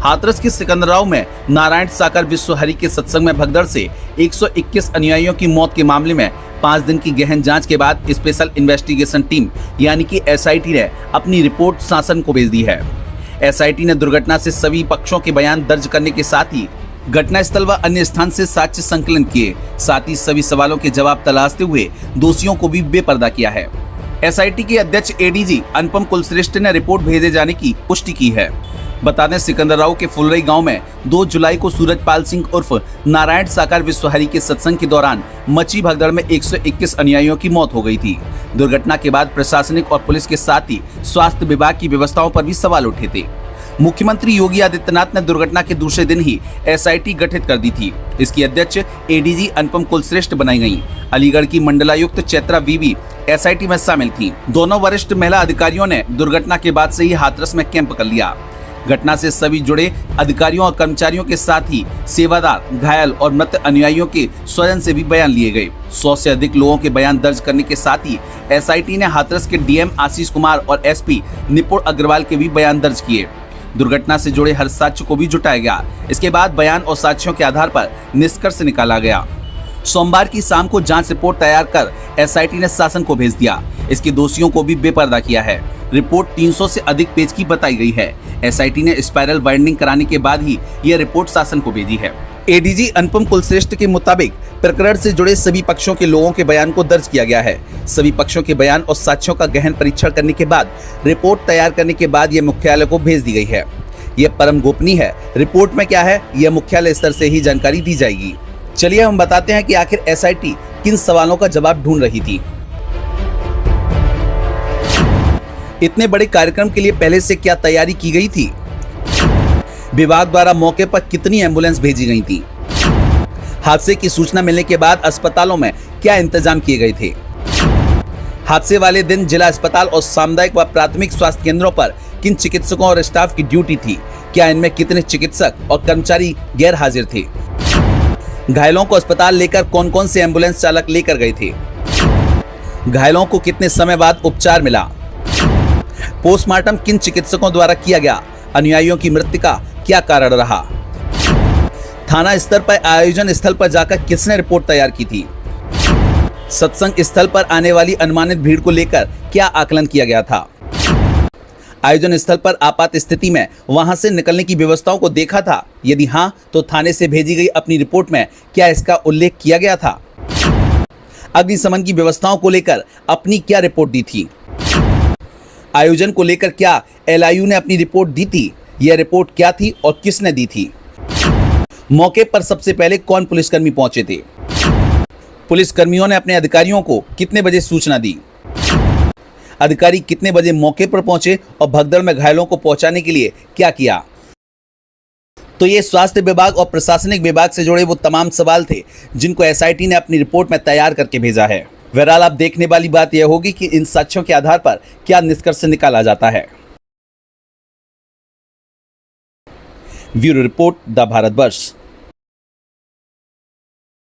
हाथरस के सिकंदराव में नारायण साकार विश्व हरि के सत्संग में भगदड़ से 121 अनुयायियों की मौत के मामले में 5 दिन की गहन जांच के बाद स्पेशल इन्वेस्टिगेशन टीम यानी कि एसआईटी ने अपनी रिपोर्ट शासन को भेज दी है। एसआईटी ने दुर्घटना से सभी पक्षों के बयान दर्ज करने के साथ ही घटनास्थल व अन्य स्थान से साक्ष्य संकलन किए, साथ ही सभी सवालों के जवाब तलाशते हुए दोषियों को भी बेपर्दा किया है। एसआईटी के अध्यक्ष एडीजी अनुपम कुलश्रेष्ठ ने रिपोर्ट भेजे जाने की पुष्टि की है। बता दें, सिकंदराव के फुलरई गांव में 2 जुलाई को सूरजपाल सिंह उर्फ नारायण साकार विश्व हरि के सत्संग के दौरान मची भगदड़ में 121 अनुयायियों की मौत हो गई थी। दुर्घटना के बाद प्रशासनिक और पुलिस के साथ ही स्वास्थ्य विभाग की व्यवस्थाओं पर भी सवाल उठे थे। मुख्यमंत्री योगी आदित्यनाथ ने दुर्घटना के दूसरे दिन ही एसआईटी गठित कर दी थी। इसकी अध्यक्ष एडीजी अनुपम कुलश्रेष्ठ बनाई गयी। अलीगढ़ की मंडलायुक्त चैत्रा वीवी एसआईटी में शामिल थी। दोनों वरिष्ठ महिला अधिकारियों ने दुर्घटना के बाद से ही हाथरस में कैंप कर लिया। घटना से सभी जुड़े अधिकारियों और कर्मचारियों के साथ ही सेवादार, घायल और मृत अनुयायियों के स्वजन से भी बयान लिए गए। 100 से अधिक लोगों के बयान दर्ज करने के साथ ही एसआईटी ने हाथरस के डीएम आशीष कुमार और एसपी निपुण अग्रवाल के भी बयान दर्ज किए। दुर्घटना से जुड़े हर साक्ष्य को भी जुटाया गया। इसके बाद बयान और साक्ष्यों के आधार पर निष्कर्ष निकाला गया। सोमवार की शाम को जांच रिपोर्ट तैयार कर एसआईटी ने शासन को भेज दिया। इसके दोषियों को भी बेपर्दा किया है। रिपोर्ट 300 से अधिक पेज की बताई गई है। एसआईटी ने स्पाइरल वाइंडिंग कराने के बाद ही यह रिपोर्ट शासन को भेजी है। एडीजी अनुपम कुलश्रेष्ठ के मुताबिक प्रकरण से जुड़े सभी पक्षों के लोगों के बयान को दर्ज किया गया है। सभी पक्षों के बयान और साक्ष्यों का गहन परीक्षण करने के बाद रिपोर्ट तैयार करने के बाद यह मुख्यालय को भेज दी गई है। यह परम गोपनीय है। रिपोर्ट में क्या है, यह मुख्यालय स्तर से ही जानकारी दी जाएगी। चलिए हम बताते हैं कि आखिर एसआईटी किन सवालों का जवाब ढूंढ रही थी। इतने बड़े कार्यक्रम के लिए पहले से क्या तैयारी की गई थी? विभाग द्वारा मौके पर कितनी एम्बुलेंस भेजी गई थी? हादसे की सूचना मिलने के बाद अस्पतालों में क्या इंतजाम किए गए थे? हादसे वाले दिन जिला अस्पताल और सामुदायिक व प्राथमिक स्वास्थ्य केंद्रों पर किन चिकित्सकों और स्टाफ की ड्यूटी थी? क्या इनमें कितने चिकित्सक और कर्मचारी गैर हाजिर थे? घायलों को अस्पताल लेकर कौन कौन से एम्बुलेंस चालक लेकर गए थे? घायलों को कितने समय बाद उपचार मिला? पोस्टमार्टम किन चिकित्सकों द्वारा किया गया? अनुयायियों की मृत्यु का क्या कारण रहा? थाना स्तर पर आयोजन स्थल पर जाकर किसने रिपोर्ट तैयार की थी? सत्संग स्थल पर आने वाली अनुमानित भीड़ को लेकर क्या आकलन किया गया था? आयोजन स्थल पर आपात स्थिति में वहां से निकलने की व्यवस्थाओं को देखा था? यदि हां, तो थाने से भेजी गई अपनी रिपोर्ट में क्या इसका उल्लेख किया गया था? अग्निशमन की व्यवस्थाओं को लेकर अपनी क्या रिपोर्ट दी थी? आयोजन को लेकर क्या एलआईयू ने अपनी रिपोर्ट दी थी? यह रिपोर्ट क्या थी और किसने दी थी? मौके पर सबसे पहले कौन पुलिसकर्मी पहुंचे थे? पुलिसकर्मियों ने अपने अधिकारियों को कितने बजे सूचना दी? अधिकारी कितने बजे मौके पर पहुंचे और भगदड़ में घायलों को पहुंचाने के लिए क्या किया? तो ये स्वास्थ्य विभाग और प्रशासनिक विभाग से जुड़े वो तमाम सवाल थे जिनको एसआईटी ने अपनी रिपोर्ट में तैयार करके भेजा है। बहरहाल अब देखने वाली बात यह होगी कि इन साक्ष्यों के आधार पर क्या निष्कर्ष निकाला जाता है। Bureau report, the Bharatvarsh.